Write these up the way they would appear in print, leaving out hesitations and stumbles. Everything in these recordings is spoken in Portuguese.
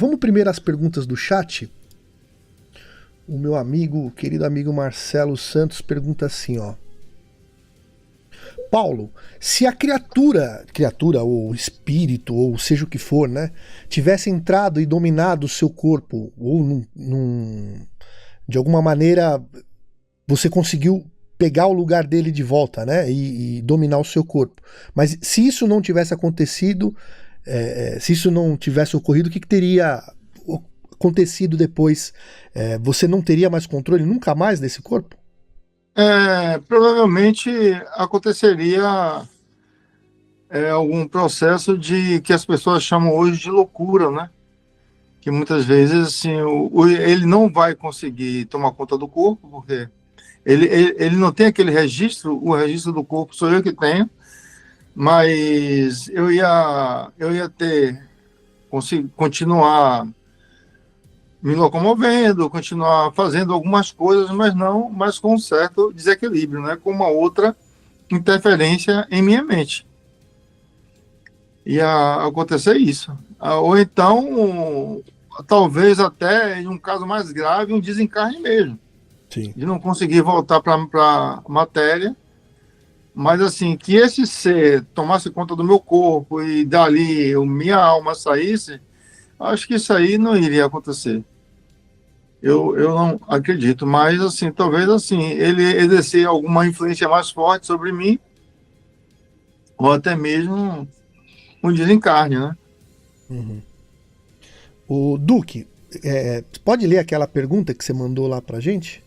Vamos primeiro às perguntas do chat. O meu amigo, querido amigo Marcelo Santos pergunta assim, ó. Paulo, se a criatura ou espírito, ou seja o que for, né, tivesse entrado e dominado o seu corpo, ou de alguma maneira você conseguiu pegar o lugar dele de volta, né, e dominar o seu corpo. Mas se isso não tivesse acontecido, se isso não tivesse ocorrido, o que teria acontecido depois? Você não teria mais controle nunca mais desse corpo? Provavelmente aconteceria algum processo de que as pessoas chamam hoje de loucura, né? Que muitas vezes assim, ele não vai conseguir tomar conta do corpo, porque ele não tem aquele registro, o registro do corpo sou eu que tenho, mas eu ia ter, continuar me locomovendo, continuar fazendo algumas coisas, mas com um certo desequilíbrio, né? Com uma outra interferência em minha mente. Ia acontecer isso. Ou então, talvez até, em um caso mais grave, um desencarne mesmo. Sim. De não conseguir voltar para a matéria, mas assim, que esse ser tomasse conta do meu corpo e dali minha alma saísse, acho que isso aí não iria acontecer. Eu não acredito, mas assim, talvez assim, ele exercer alguma influência mais forte sobre mim, ou até mesmo um desencarne, né? Uhum. O Duque, pode ler aquela pergunta que você mandou lá pra gente?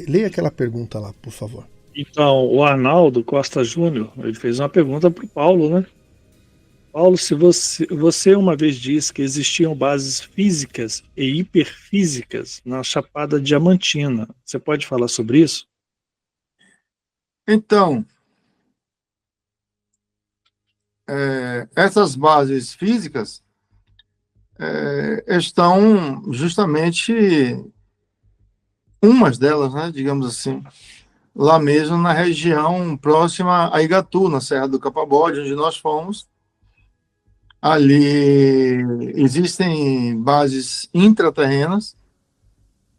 Leia aquela pergunta lá, por favor. Então, o Arnaldo Costa Júnior, ele fez uma pergunta para o Paulo, né? Paulo, se você uma vez disse que existiam bases físicas e hiperfísicas na Chapada Diamantina, você pode falar sobre isso? Então, essas bases físicas estão justamente, umas delas, né, digamos assim, lá mesmo na região próxima a Igatu, na Serra do Capabode, onde nós fomos. Ali existem bases intraterrenas,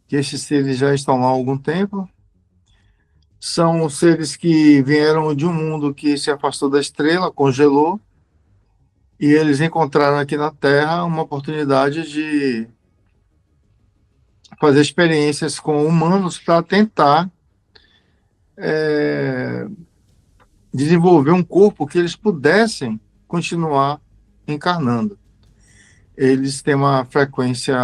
que esses seres já estão lá há algum tempo. São seres que vieram de um mundo que se afastou da estrela, congelou, e eles encontraram aqui na Terra uma oportunidade de fazer experiências com humanos para tentar desenvolver um corpo que eles pudessem continuar encarnando. Eles têm uma frequência,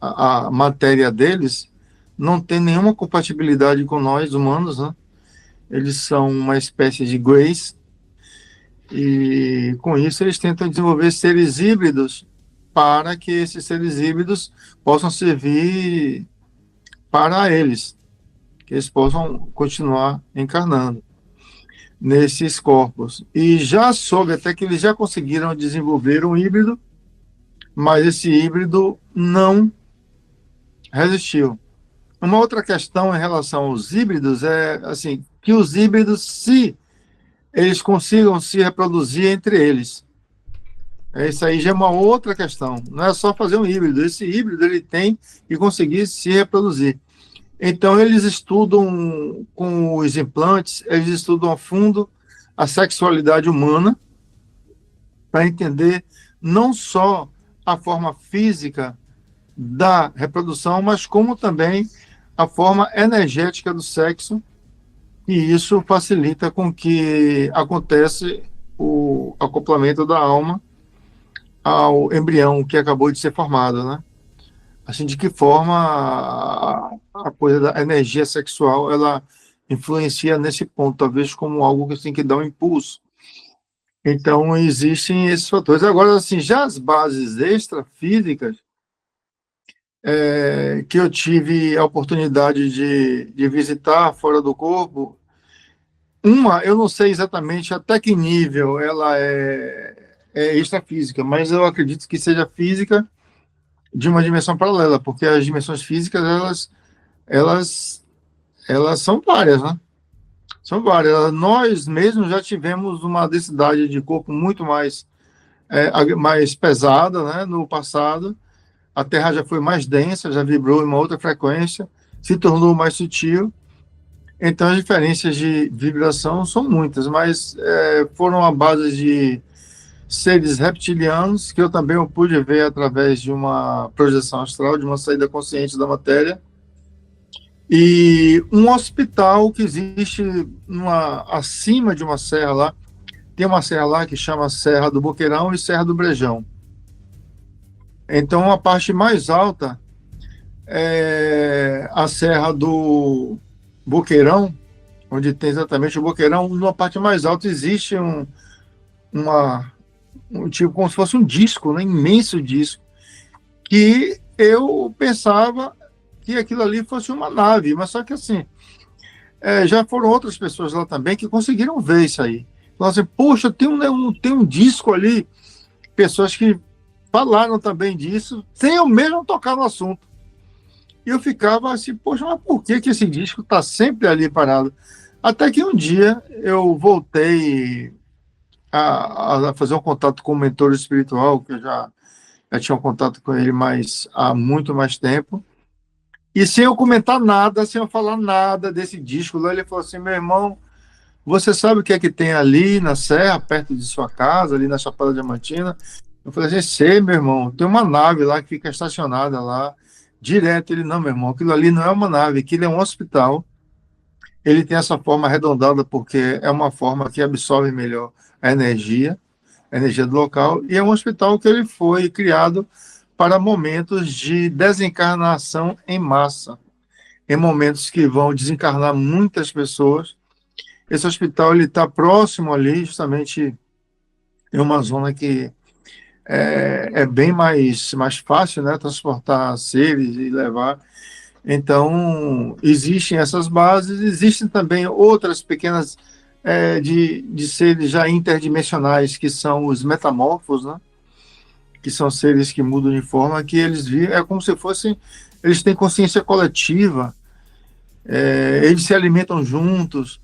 a matéria deles não tem nenhuma compatibilidade com nós humanos, né? Eles são uma espécie de greys, e com isso eles tentam desenvolver seres híbridos para que esses seres híbridos possam servir para eles, que eles possam continuar encarnando nesses corpos. E já soube até que eles já conseguiram desenvolver um híbrido, mas esse híbrido não resistiu. Uma outra questão em relação aos híbridos é assim, que os híbridos, se eles consigam se reproduzir entre eles. Isso aí já é uma outra questão. Não é só fazer um híbrido. Esse híbrido ele tem que conseguir se reproduzir. Então, eles estudam com os implantes, eles estudam a fundo a sexualidade humana para entender não só a forma física da reprodução, mas como também a forma energética do sexo, e isso facilita com que aconteça o acoplamento da alma ao embrião que acabou de ser formado, né? Assim, de que forma a coisa da energia sexual, ela influencia nesse ponto, talvez como algo que tem que dar um impulso. Então, existem esses fatores. Agora, assim, já as bases extrafísicas, que eu tive a oportunidade de visitar fora do corpo, eu não sei exatamente até que nível ela é extrafísica, mas eu acredito que seja física de uma dimensão paralela, porque as dimensões físicas, elas, elas são várias, né? São várias. Nós mesmos já tivemos uma densidade de corpo muito mais pesada, né, no passado, a Terra já foi mais densa, já vibrou em uma outra frequência, se tornou mais sutil. Então, as diferenças de vibração são muitas, mas foram à base de seres reptilianos, que eu também pude ver através de uma projeção astral, de uma saída consciente da matéria, e um hospital que existe acima de uma serra lá. Tem uma serra lá que chama Serra do Boqueirão e Serra do Brejão. Então, a parte mais alta é a Serra do Boqueirão, onde tem exatamente o Boqueirão. Na parte mais alta existe um tipo, como se fosse um disco, né, imenso disco, que eu pensava que aquilo ali fosse uma nave, mas só que assim, já foram outras pessoas lá também que conseguiram ver isso aí. Falaram assim, poxa, tem um disco ali, pessoas que falaram também disso, sem eu mesmo tocar no assunto. E eu ficava assim, poxa, mas por que esse disco está sempre ali parado? Até que um dia eu voltei a fazer um contato com o mentor espiritual, que eu já tinha um contato com ele há muito mais tempo, e sem eu comentar nada, sem eu falar nada desse disco lá, ele falou assim, meu irmão, você sabe o que é que tem ali na serra, perto de sua casa, ali na Chapada Diamantina? Eu falei assim, sei, meu irmão, tem uma nave lá que fica estacionada lá, direto. Ele, não, meu irmão, aquilo ali não é uma nave, aquilo é um hospital. Ele tem essa forma arredondada porque é uma forma que absorve melhor a energia do local, e é um hospital que ele foi criado para momentos de desencarnação em massa, em momentos que vão desencarnar muitas pessoas. Esse hospital ele está próximo ali, justamente em uma zona que é bem mais fácil, né, transportar seres e levar. Então, existem essas bases, existem também outras pequenas de seres já interdimensionais, que são os metamorfos, né, que são seres que mudam de forma, que eles vivem, é como se fossem, eles têm consciência coletiva, eles se alimentam juntos.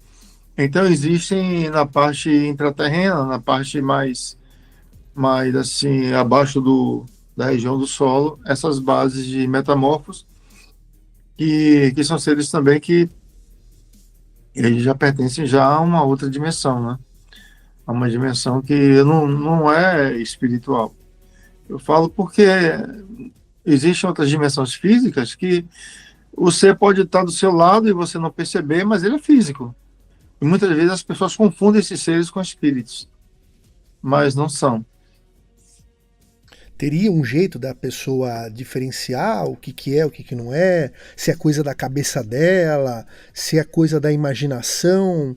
Então, existem na parte intraterrena, na parte mais assim, abaixo da região do solo, essas bases de metamorfos, que são seres também que eles já pertencem já a uma outra dimensão, né? A uma dimensão que não é espiritual. Eu falo porque existem outras dimensões físicas que o ser pode estar do seu lado e você não perceber, mas ele é físico. E muitas vezes as pessoas confundem esses seres com espíritos, mas não são. Teria um jeito da pessoa diferenciar o que é, o que não é, se é coisa da cabeça dela, se é coisa da imaginação?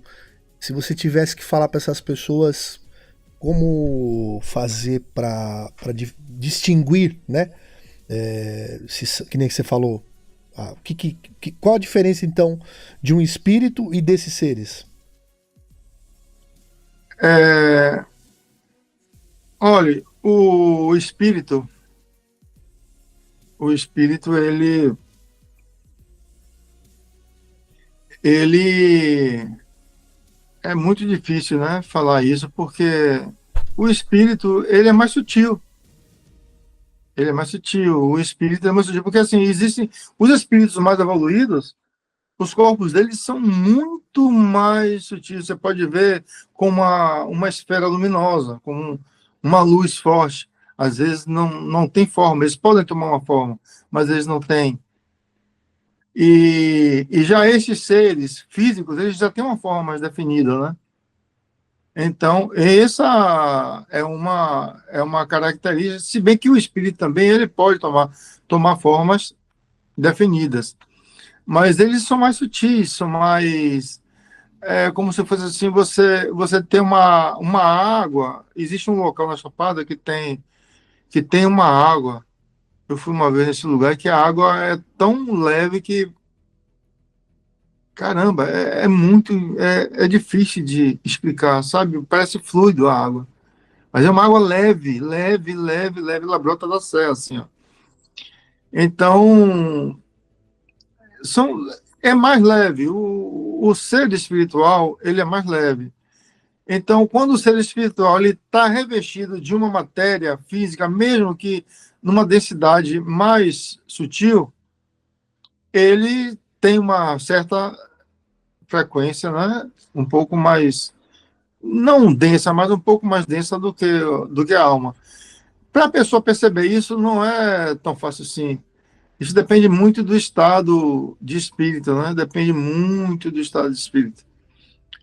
Se você tivesse que falar para essas pessoas como fazer para distinguir, né? Que nem que você falou, qual a diferença então de um espírito e desses seres? Olha, o espírito, ele é muito difícil, né, falar isso, porque o espírito, ele é mais sutil. Ele é mais sutil, o espírito é mais sutil, porque assim, existem os espíritos mais evoluídos, os corpos deles são muito mais sutis. Você pode ver com uma esfera luminosa, com uma luz forte. Às vezes não tem forma, eles podem tomar uma forma, mas eles não têm. E já esses seres físicos, eles já têm uma forma mais definida, né? Então, essa é uma característica, se bem que o espírito também ele pode tomar formas definidas, mas eles são mais sutis, são mais... como se fosse assim, você tem uma água, existe um local na Chapada que tem uma água. Eu fui uma vez nesse lugar que a água é tão leve que, caramba, é difícil de explicar, sabe? Parece fluido a água. Mas é uma água leve, leve, leve, leve, ela brota da serra, assim, ó. Então, é mais leve. O ser espiritual, ele é mais leve. Então, quando o ser espiritual está revestido de uma matéria física, mesmo que numa densidade mais sutil, ele tem uma certa frequência, né? Um pouco mais, não densa, mas um pouco mais densa do que a alma. Para a pessoa perceber isso, não é tão fácil assim. Isso depende muito do estado de espírito, né? Depende muito do estado de espírito.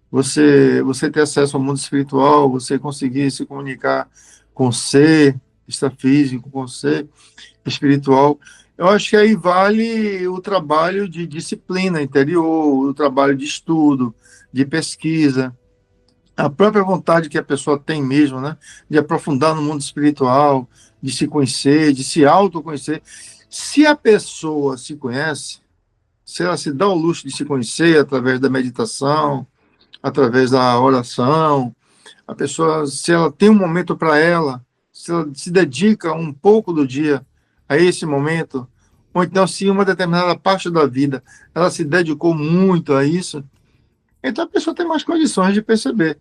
Você ter acesso ao mundo espiritual, você conseguir se comunicar com o ser extrafísico, com o ser espiritual. Eu acho que aí vale o trabalho de disciplina interior, o trabalho de estudo, de pesquisa, a própria vontade que a pessoa tem mesmo, né? De aprofundar no mundo espiritual, de se conhecer, de se autoconhecer. Se a pessoa se conhece, se ela se dá o luxo de se conhecer através da meditação, através da oração, a pessoa, se ela tem um momento para ela, se ela se dedica um pouco do dia a esse momento, ou então se uma determinada parte da vida ela se dedicou muito a isso, então a pessoa tem mais condições de perceber.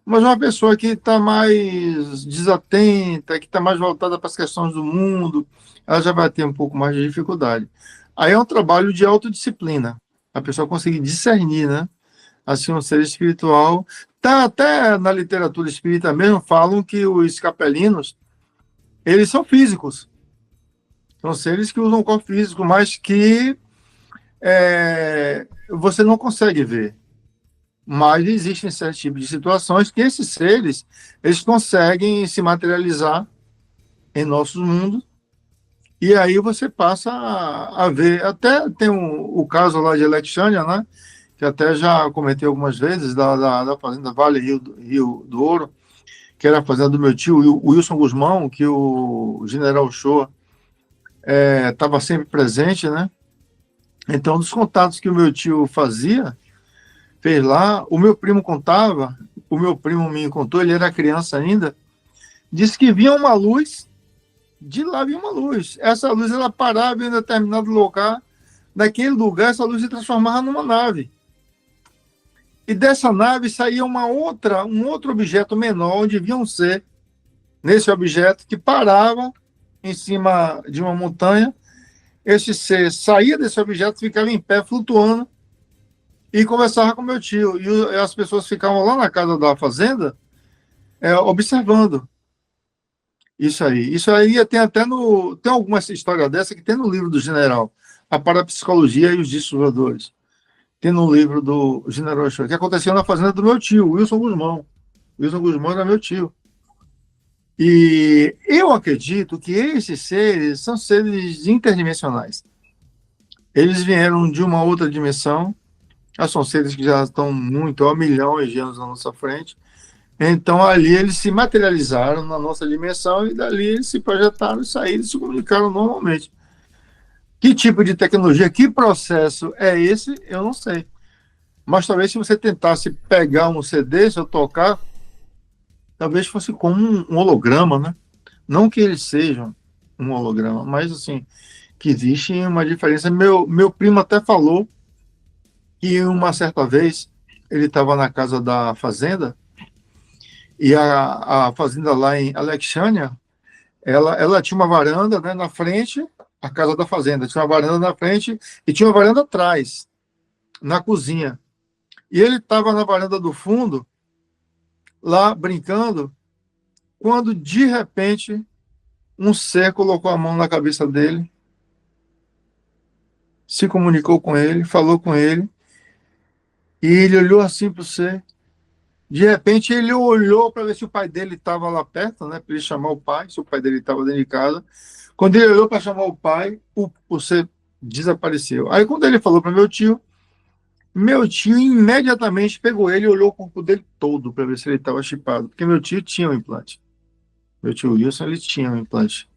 Mas uma pessoa que está mais desatenta, que está mais voltada para as questões do mundo, ela já vai ter um pouco mais de dificuldade. Aí é um trabalho de autodisciplina, a pessoa conseguir discernir, né? Assim, um ser espiritual. Tá, até na literatura espírita mesmo falam que os capelinos, eles são físicos. São seres que usam o corpo físico, mas que você não consegue ver. Mas existem certos tipos de situações que esses seres, eles conseguem se materializar em nossos mundos, e aí você passa a ver. Até tem o caso lá de Alexandria, né? Que até já comentei algumas vezes, da fazenda Vale Rio do Ouro, que era a fazenda do meu tio, o Wilson Guzmão, que o general Shoa estava sempre presente, né? Então, dos contatos que o meu tio fez lá, o meu primo contava, o meu primo me contou, ele era criança ainda, disse que vinha uma luz, de lá vinha uma luz. Essa luz, ela parava em determinado lugar, daquele lugar, essa luz se transformava numa nave. E dessa nave saía um outro objeto menor, onde vinha um ser, nesse objeto, que parava em cima de uma montanha. Esse ser saía desse objeto, ficava em pé, flutuando, e conversava com meu tio. E as pessoas ficavam lá na casa da fazenda, observando isso aí. Isso aí tem até tem alguma história dessa que tem no livro do general, A Parapsicologia e os Dissolvedores. Tem no livro do general Shoa, que aconteceu na fazenda do meu tio, Wilson Guzmão. Wilson Guzmão era meu tio. E eu acredito que esses seres são seres interdimensionais. Eles vieram de uma outra dimensão, já são seres que já estão muito, há milhões de anos na nossa frente. Então, ali eles se materializaram na nossa dimensão e dali eles se projetaram e saíram e se comunicaram normalmente. Que tipo de tecnologia, que processo é esse, eu não sei. Mas talvez se você tentasse pegar um CD, se eu tocar, talvez fosse como um holograma, né? Não que eles sejam um holograma, mas assim, que existe uma diferença. Meu primo até falou que uma certa vez ele estava na casa da fazenda e a fazenda lá em Alexandria, ela tinha uma varanda, né, na frente, a casa da fazenda tinha uma varanda na frente e tinha uma varanda atrás, na cozinha. E ele estava na varanda do fundo, lá brincando, quando de repente um ser colocou a mão na cabeça dele, se comunicou com ele, falou com ele, e ele olhou assim para o ser. De repente ele olhou para ver se o pai dele estava lá perto, né, para ele chamar o pai, se o pai dele estava dentro de casa. Quando ele olhou para chamar o pai, o ser desapareceu. Aí quando ele falou para meu tio imediatamente pegou ele e olhou o corpo dele todo para ver se ele estava chipado, porque meu tio tinha um implante. Meu tio Wilson, ele tinha um implante.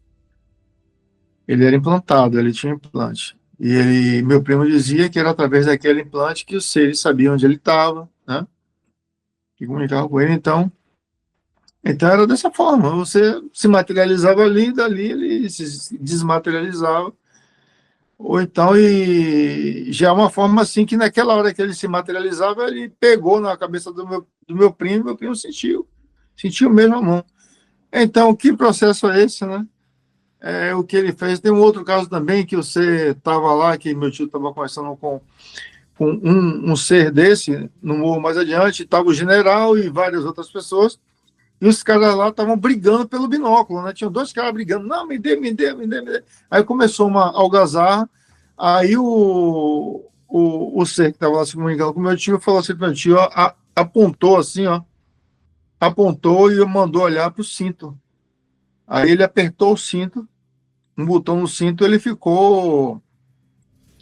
Ele era implantado, ele tinha um implante. E meu primo dizia que era através daquele implante que os seres sabiam onde ele estava, né? Que comunicavam com ele. Então era dessa forma. Você se materializava ali, dali ele se desmaterializava. Ou então, e já é uma forma assim que naquela hora que ele se materializava, ele pegou na cabeça do meu primo sentiu mesmo a mão. Então, que processo é esse, né? o que ele fez. Tem um outro caso também que você estava lá, que meu tio estava conversando com um ser desse, no morro mais adiante, estava o general e várias outras pessoas, e os caras lá estavam brigando pelo binóculo, né? Tinham dois caras brigando, não, me dê, me dê, me dê, me dê. Aí começou uma algazarra, aí o ser que estava lá se comunicando com o meu tio falou assim, meu tio apontou assim, ó, apontou e mandou olhar para o cinto. Aí ele apertou o cinto, um botão no cinto, ele ficou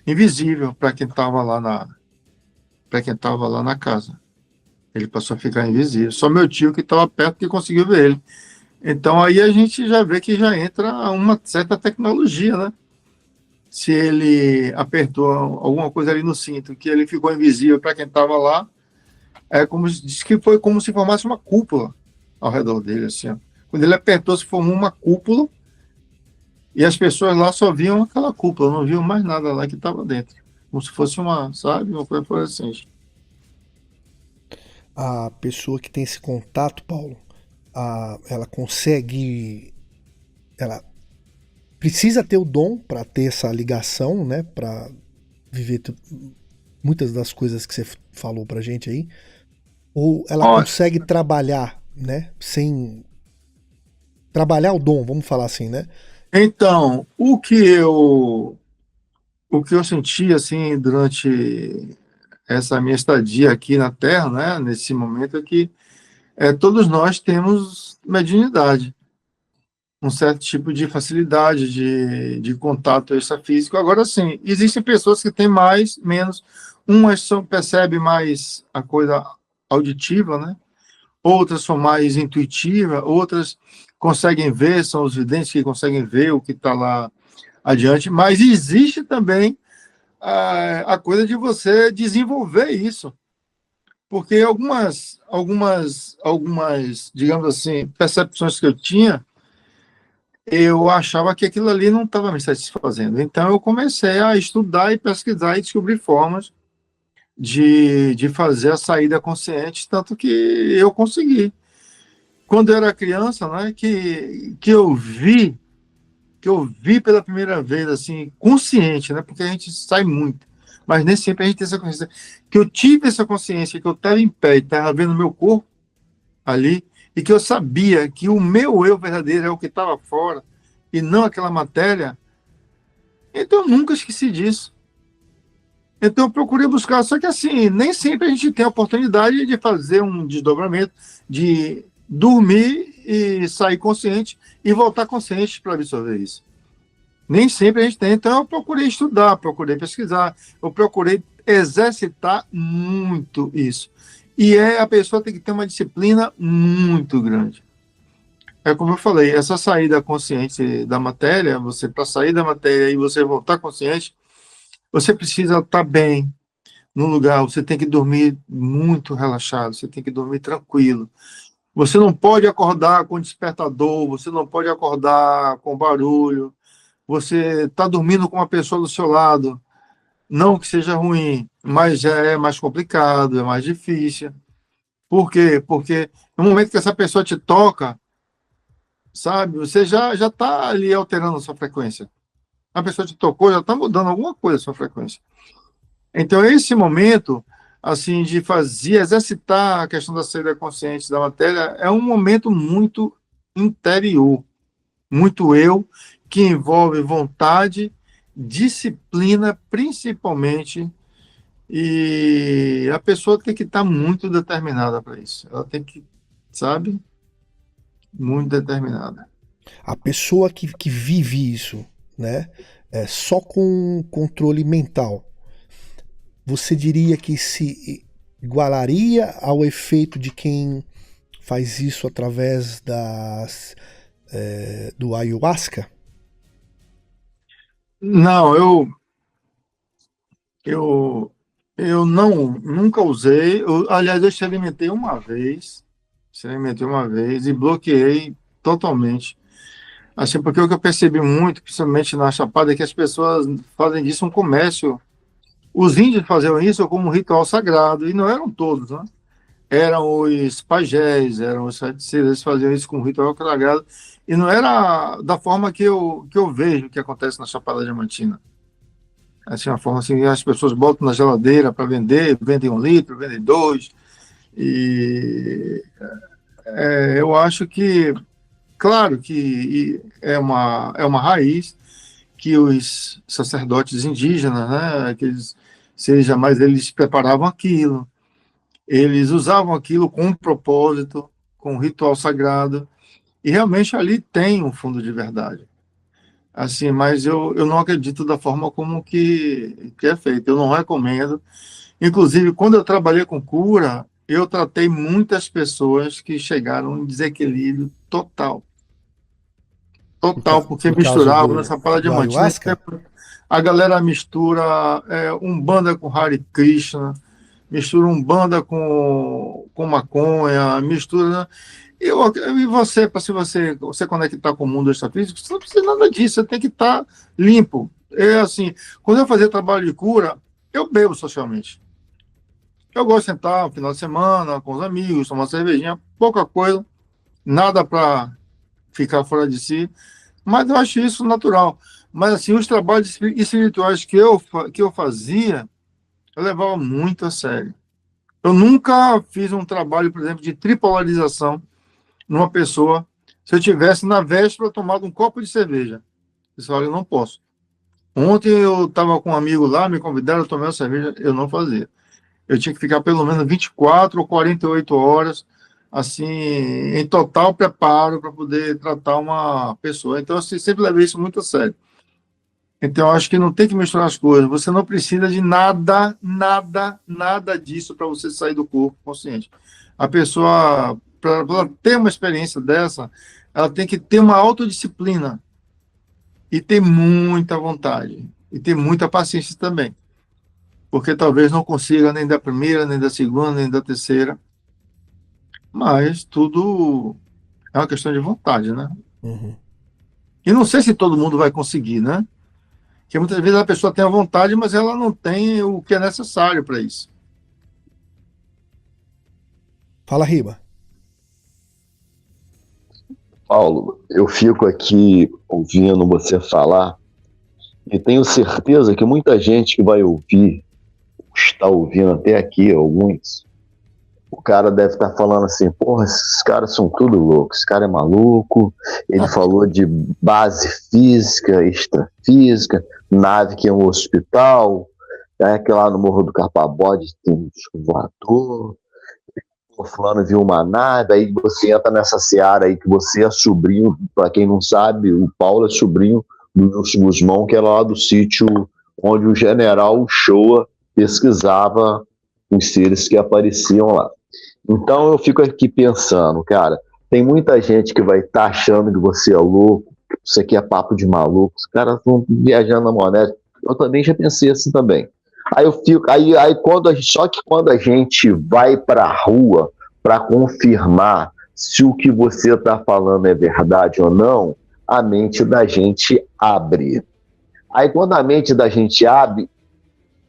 invisível para quem estava lá na casa. Ele passou a ficar invisível. Só meu tio que estava perto que conseguiu ver ele. Então aí a gente já vê que já entra uma certa tecnologia, né? Se ele apertou alguma coisa ali no cinto, que ele ficou invisível para quem estava lá, diz que foi como se formasse uma cúpula ao redor dele, assim, ó. Quando ele apertou, se formou uma cúpula e as pessoas lá só viam aquela cúpula, não viam mais nada lá que estava dentro. Como se fosse uma coisa fluorescente. A pessoa que tem esse contato, Paulo, ela consegue. Ela precisa ter o dom para ter essa ligação, né? Para viver muitas das coisas que você falou pra gente aí. Ou ela Olha, consegue trabalhar, né? Sem. Trabalhar o dom, vamos falar assim, né? então, o que eu senti assim durante essa minha estadia aqui na Terra, né, nesse momento é que todos nós temos mediunidade, um certo tipo de facilidade de contato extrafísico. Agora sim, existem pessoas que têm mais, menos. Umas percebem mais a coisa auditiva, né? Outras são mais intuitivas, outras conseguem ver, são os videntes que conseguem ver o que está lá adiante, mas existe também a coisa de você desenvolver isso, porque algumas, digamos assim, percepções que eu tinha, eu achava que aquilo ali não estava me satisfazendo. Então eu comecei a estudar e pesquisar e descobrir formas de fazer a saída consciente, tanto que eu consegui. Quando eu era criança, né, que eu vi pela primeira vez, assim, consciente, né? Porque a gente sai muito, mas nem sempre a gente tem essa consciência. Que eu tive essa consciência, que eu estava em pé e estava vendo o meu corpo ali, e que eu sabia que o meu eu verdadeiro é o que estava fora, e não aquela matéria, então eu nunca esqueci disso. Então eu procurei buscar, só que assim, nem sempre a gente tem a oportunidade de fazer um desdobramento, de dormir e sair consciente e voltar consciente para absorver isso. Nem sempre a gente tem. Então eu procurei estudar, procurei pesquisar, eu procurei exercitar muito isso. E a pessoa tem que ter uma disciplina muito grande. É como eu falei, essa saída consciente da matéria, você para sair da matéria e você voltar consciente, você precisa estar bem no lugar, você tem que dormir muito relaxado, você tem que dormir tranquilo. Você não pode acordar com despertador, você não pode acordar com barulho, você está dormindo com uma pessoa do seu lado, não que seja ruim, mas já é mais complicado, é mais difícil. Por quê? Porque no momento que essa pessoa te toca, sabe, você já está ali alterando a sua frequência. A pessoa te tocou, já está mudando alguma coisa a sua frequência. Então, esse momento, assim, de fazer, exercitar a questão da saída consciente da matéria, é um momento muito interior, muito eu, que envolve vontade, disciplina, principalmente, e a pessoa tem que estar muito determinada para isso. Ela tem que, sabe, muito determinada. A pessoa que vive isso, né? Só com controle mental, você diria que se igualaria ao efeito de quem faz isso através do ayahuasca? Não, eu, eu nunca usei. Aliás, eu experimentei uma vez e bloqueei totalmente. Assim, porque o que eu percebi muito, principalmente na Chapada, é que as pessoas fazem disso um comércio. Os índios faziam isso como um ritual sagrado, e não eram todos, né? Eram os pajés, eram os feiticeiros, eles faziam isso com um ritual sagrado, E não era da forma que eu vejo que acontece na Chapada Diamantina. Assim, uma forma assim, as pessoas botam na geladeira para vender, vendem 1 litro, vendem 2. E eu acho que, claro que é uma raiz que os sacerdotes indígenas, né, eles preparavam aquilo, eles usavam aquilo com um propósito, com um ritual sagrado, e realmente ali tem um fundo de verdade. Assim, mas eu não acredito da forma como que é feito. Eu não recomendo. Inclusive, quando eu trabalhei com cura, eu tratei muitas pessoas que chegaram em desequilíbrio total. Total, porque Por causa misturavam nessa Chapada do Diamantina. ayahuasca? A galera mistura Umbanda com Hare Krishna, mistura Umbanda com maconha, mistura. E você, para se você conectar com o mundo extrafísico, você não precisa nada disso, você tem que estar limpo. É assim, quando eu fazia trabalho de cura, eu bebo socialmente. Eu gosto de sentar no final de semana com os amigos, tomar uma cervejinha, pouca coisa, nada para ficar fora de si, mas eu acho isso natural. Mas assim, os trabalhos espirituais que eu fazia, eu levava muito a sério. Eu nunca fiz um trabalho, por exemplo, de tripolarização numa pessoa, se eu tivesse na véspera tomado um copo de cerveja. Eu falei, eu não posso. Ontem eu estava com um amigo lá, me convidaram a tomar uma cerveja, eu não fazia. Eu tinha que ficar pelo menos 24 ou 48 horas, assim, em total preparo para poder tratar uma pessoa. Então, eu sempre levei isso muito a sério. Então, eu acho que não tem que misturar as coisas. Você não precisa de nada, nada, nada disso para você sair do corpo consciente. A pessoa, para ter uma experiência dessa, ela tem que ter uma autodisciplina e ter muita vontade e ter muita paciência também, porque talvez não consiga nem da primeira, nem da segunda, nem da terceira, mas tudo é uma questão de vontade, né? Uhum. E não sei se todo mundo vai conseguir, né? Porque muitas vezes a pessoa tem a vontade, mas ela não tem o que é necessário para isso. Fala, Riba. Paulo, eu fico aqui ouvindo você falar e tenho certeza que muita gente que vai ouvir, está ouvindo até aqui, alguns, o cara deve estar falando assim, porra, esses caras são tudo loucos, esse cara é maluco, ele falou de base física, extrafísica, nave que é um hospital, que lá no Morro do Carpabode tem um disco voador, o fulano viu uma nave, aí você entra nessa seara aí que você é sobrinho, para quem não sabe, o Paulo é sobrinho do Wilson Guzmão, que era lá do sítio onde o general Shoa pesquisava os seres que apareciam lá. Então eu fico aqui pensando, cara, tem muita gente que vai estar achando que você é louco, que isso aqui é papo de maluco, os caras estão viajando na maionese. Eu também já pensei assim também. Aí eu fico, só que quando a gente vai para a rua para confirmar se o que você está falando é verdade ou não, a mente da gente abre. Aí quando a mente da gente abre,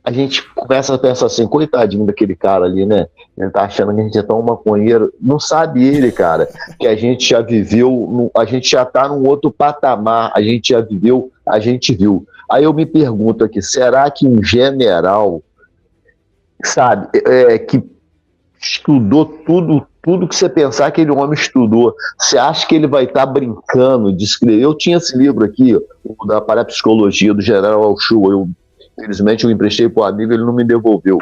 a gente começa a pensar assim, coitadinho daquele cara ali, né? Ele tá achando que a gente é tão maconheiro. Não sabe ele, cara, que a gente já viveu, a gente já tá num outro patamar, a gente já viveu, a gente viu. Aí eu me pergunto aqui, será que um general, sabe, que estudou tudo que você pensar que aquele homem estudou, você acha que ele vai estar brincando de escrever? Eu tinha esse livro aqui, o da Parapsicologia, do General Al-Shua, infelizmente eu emprestei para o amigo, ele não me devolveu.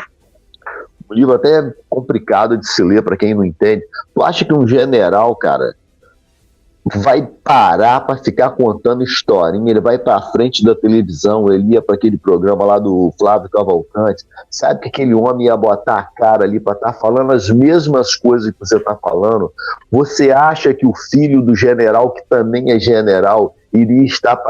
O livro até é complicado de se ler para quem não entende. Tu acha que um general, cara, vai parar para ficar contando historinha? Ele vai para a frente da televisão, ele ia para aquele programa lá do Flávio Cavalcante, sabe que aquele homem ia botar a cara ali para estar falando as mesmas coisas que você está falando? Você acha que o filho do general, que também é general, iria estar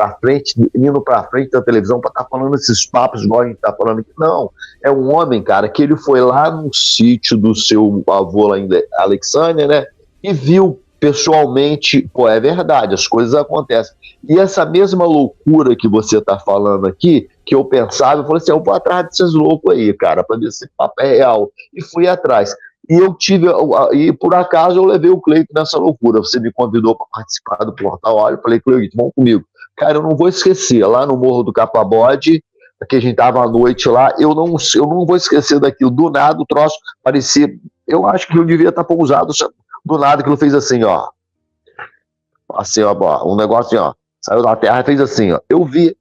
indo para frente da televisão para estar falando esses papos igual a gente está falando aqui? Não, é um homem, cara, que ele foi lá no sítio do seu avô lá em Alexânia, né, e viu pessoalmente, pô, é verdade, as coisas acontecem. E essa mesma loucura que você está falando aqui, que eu pensava, eu falei assim, eu vou atrás desses loucos aí, cara, para ver se esse papo é real. E fui atrás. E e por acaso eu levei o Cleiton nessa loucura. Você me convidou para participar do Portal Olho, eu falei, Cleiton, vamos comigo. Cara, eu não vou esquecer, lá no Morro do Capabode, que a gente tava à noite lá, eu não vou esquecer daquilo. Do nada o troço parecia, eu acho que eu devia estar pousado, do nada aquilo fez assim, ó. Assim, ó, um negócio assim, ó. Saiu da terra e fez assim, ó. Eu vi.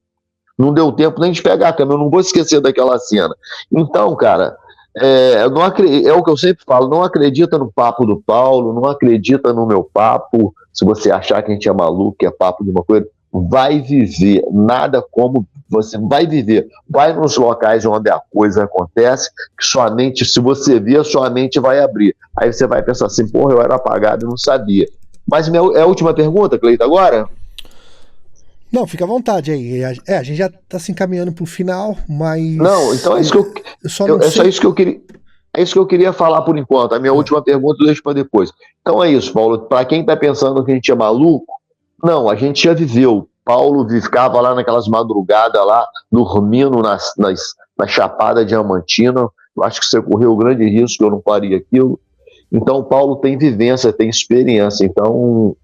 Não deu tempo nem de pegar a câmera, eu não vou esquecer daquela cena. Então, cara, é o que eu sempre falo, não acredita no papo do Paulo, não acredita no meu papo, se você achar que a gente é maluco, que é papo de uma coisa, vai viver, nada como você vai viver, vai nos locais onde a coisa acontece, que sua mente, se você vir, a sua mente vai abrir. Aí você vai pensar assim, porra, eu era apagado e não sabia. Mas é a última pergunta, Cleiton, agora? Não, fica à vontade aí. A gente já tá se encaminhando pro final, mas. Não, então é isso que eu só não é sei. só isso que eu queria. É isso que eu queria falar por enquanto. A minha última pergunta eu deixo para depois. Então é isso, Paulo. Para quem está pensando que a gente é maluco, não, a gente já viveu. Paulo ficava lá naquelas madrugadas lá, dormindo na Chapada Diamantina. Eu acho que você correu o grande risco que eu não faria aquilo. Então, Paulo tem vivência, tem experiência. Então,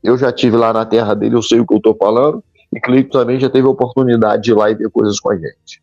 eu já estive lá na terra dele, eu sei o que eu estou falando. E Cleiton também já teve a oportunidade de ir lá e ver coisas com a gente.